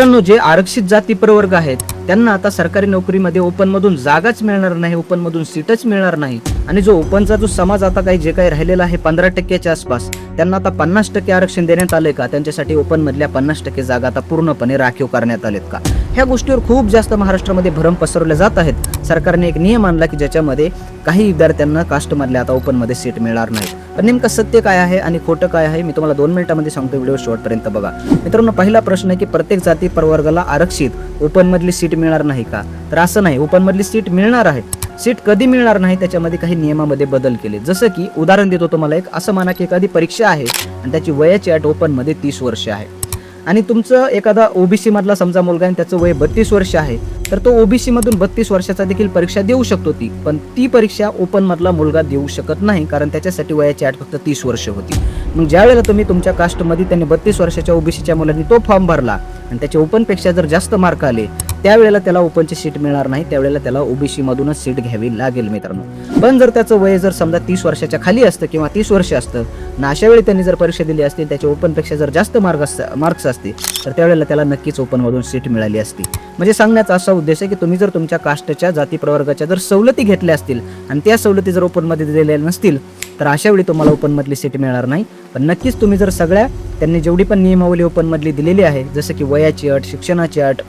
मित्रांनो, जे आरक्षित जाती प्रवर्ग आहेत त्यांना आता सरकारी नोकरीमध्ये ओपन मधून जागाच मिळणार नाही, ओपन मधून सीटच मिळणार नाही. आणि जो ओपनचा जो समाज आता काही जे काही राहिलेला आहे 15% आसपास, त्यांना आता 50% आरक्षण देण्यात आले का? त्यांच्यासाठी ओपन मधल्या 50% जागा आता पूर्णपणे राखीव करण्यात आलेत का? ह्या गोष्टीवर खूप जास्त महाराष्ट्रामध्ये भरम पसरवल्या जात आहेत. सरकारने एक नियम आणला की ज्याच्यामध्ये काही विद्यार्थ्यांना कास्टमधल्या आता ओपन मध्ये सीट मिळणार नाही. पण नेमकं सत्य काय आहे आणि खोटं काय आहे मी तुम्हाला 2 मिनिटांमध्ये सांगतो. व्हिडिओ शेवटपर्यंत बघा. मित्रांनो, पहिला प्रश्न आहे की प्रत्येक जाती प्रवर्गाला आरक्षित ओपन मधली सीट मिळणार नाही का? तर असं नाही, ओपन मधली सीट मिळणार आहे. सीट कधी मिळणार नाही त्याच्यामध्ये काही नियमामध्ये बदल केले. जसं की उदाहरण देतो तुम्हाला एक. असं म्हणा की एखादी परीक्षा आहे आणि त्याची वयाची अट ओपन मध्ये 30 वर्ष आहे आणि तुमचं एखादा ओबीसी मधला समजा मुलगा आहे त्याचं वय 32 वर्ष आहे, तर तो ओबीसी मधून 32 वर्षाचा देखील परीक्षा देऊ शकतो. पण ती परीक्षा ओपन मधला मुलगा देऊ शकत नाही, कारण त्याच्यासाठी वयाची अट फक्त 30 वर्ष होती. मग ज्या वेळेला तुम्ही तुमच्या कास्टमध्ये त्यांनी 32 वर्षाच्या ओबीसीच्या मुलांनी तो फॉर्म भरला आणि त्याचे ओपन पेक्षा जर जास्त मार्क आले, त्यावेळेला त्याला ओपनची सीट मिळणार नाही, त्यावेळेला त्याला ओबीसी मधूनच सीट घ्यावी लागेल मित्रांनो. पण जर त्याचं वय जर समजा 30 वर्षाच्या खाली असतं किंवा 30 वर्ष असतं आणि अशा वेळी त्यांनी जर परीक्षा दिली असती, त्याच्या ओपन पेक्षा जर जास्त मार्क्स असते, तर त्यावेळेला त्याला नक्कीच ओपन मधून सीट मिळाली असती. म्हणजे सांगण्याचा असा उद्देश आहे की तुम्ही जर तुमच्या कास्टच्या जाती प्रवर्गाच्या जर सवलती घेतल्या असतील आणि त्या सवलती जर ओपन मध्ये दिलेल्या नसतील, तर अशा वेळी तुम्हाला ओपन मधली सीट मिळणार नाही. पण नक्कीच तुम्ही जर सगळ्या त्यांनी जेवढी पण नियमावली ओपन मधली दिलेली आहे, जसं की वयाची अट, शिक्षणाची अट,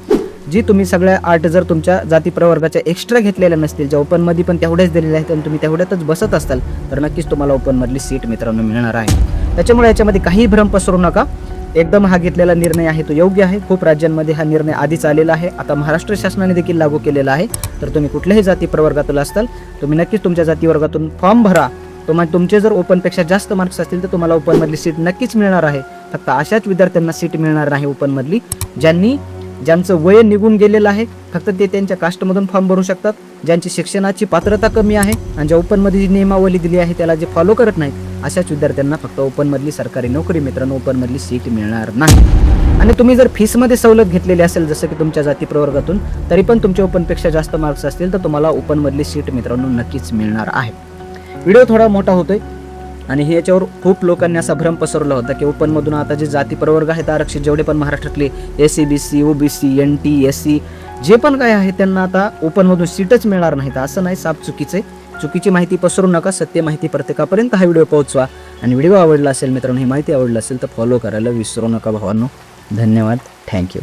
जी तुम्ही सगळ्या अट जर तुमच्या जाती प्रवर्गाच्या एक्स्ट्रा घेतलेल्या नसतील, ज्या ओपन मध्ये पण तेवढ्याच दिलेल्या आहेत आणि तुम्ही तेवढ्यातच बसत असाल, तर नक्कीच तुम्हाला ओपन मधली सीट मित्रांनो मिळणार आहे. त्याच्यामुळे याच्यामध्ये काही भ्रम पसरू नका. एकदम हा घेतलेला निर्णय आहे तो योग्य आहे. खूप राज्यांमध्ये हा निर्णय आधीच आलेला आहे, आता महाराष्ट्र शासनाने देखील लागू केलेला आहे. तर तुम्ही कुठल्याही जाती प्रवर्गातून असताल, तुम्ही नक्कीच तुमच्या जाती वर्गातून फॉर्म भरा. तुमचे जर ओपन पेक्षा जास्त मार्क्स असतील तर तुम्हाला ओपन मधली सीट नक्कीच मिळणार आहे. फक्त अशाच विद्यार्थ्यांना सीट मिळणार नाही ओपन मधली ज्यांचं वय निघून गेलेलं आहे. फक्त ते त्यांच्या कास्टमधून फॉर्म भरू शकतात. ज्यांची शिक्षणाची पात्रता कमी आहे आणि ज्या ओपन मध्ये जी नियमावली दिली आहे त्याला जे फॉलो करत नाहीत, अशाच विद्यार्थ्यांना फक्त ओपन मधली सरकारी नोकरी मित्रांनो ओपन मधली सीट मिळणार नाही. आणि तुम्ही जर फीसमध्ये सवलत घेतलेली असेल जसं की तुमच्या जाती प्रवर्गातून, तरी पण तुमच्या ओपन पेक्षा जास्त मार्क्स असतील तर तुम्हाला ओपन मधली सीट मित्रांनो नक्कीच मिळणार आहे. व्हिडिओ थोडा मोठा होतोय आणि याच्यावर खूप लोकांनी असा भ्रम पसरवला होता की ओपन मधून आता जे जाती प्रवर्ग आहेत आरक्षित जेवढे पण महाराष्ट्रातले SC, BC, OBC, NT, SC जे पण काय आहे त्यांना आता ओपन मधून सीटच मिळणार नाही. असं नाही, साफ चुकीची माहिती पसरू नका. सत्य माहिती प्रत्येकापर्यंत हा व्हिडिओ पोहोचवा. आणि व्हिडिओ आवडला असेल मित्रांनो, ही माहिती आवडली असेल तर फॉलो करायला विसरू नका भावांनो. धन्यवाद. थँक्यू.